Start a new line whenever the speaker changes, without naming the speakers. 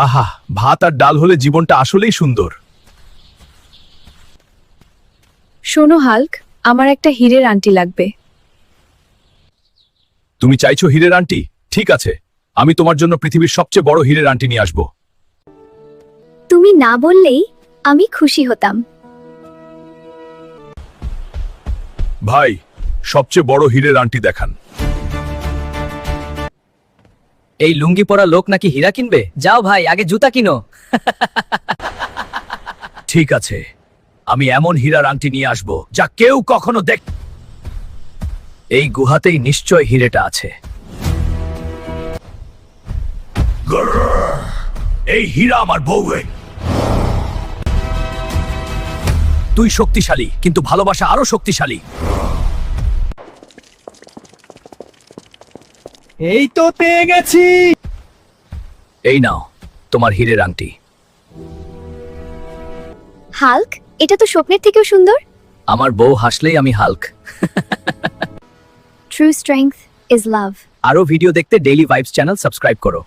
আহা, ভাত আর ডাল হলে জীবনটা আসলেই সুন্দর।
শোনো হাল্ক, আমার একটা হীরের আংটি লাগবে।
তুমি চাইছো হীরের আংটি? ঠিক আছে, আমি তোমার জন্য পৃথিবীর সবচেয়ে বড় হীরের আংটি নিয়ে আসবো।
তুমি না বললেই আমি খুশি হতাম।
ভাই, সবচেয়ে বড় হীরের আংটি দেখান।
এই লুঙ্গি পরা লোক নাকি হীরা কিনবে? যাও ভাই, আগে জুতা কিনো।
ঠিক আছে, আমি এমন হীরার আংটি নিয়ে আসবো যা কেউ কখনো দেখ। এই গুহাতেই নিশ্চয় হীরেটা আছে। এই হীরা আমার বউ। তুই শক্তিশালী, কিন্তু ভালোবাসা আরো শক্তিশালী।
এই তো পেয়ে গেছি।
এই নাও তোমার হীরের আংটি।
হাল্ক, এটা তো স্বপ্নের থেকেও সুন্দর।
আমার বউ হাসলেই আমি Hulk.
True strength is love.
আরো ভিডিও দেখতে ডেইলি ভাইবস চ্যানেল সাবস্ক্রাইব করো।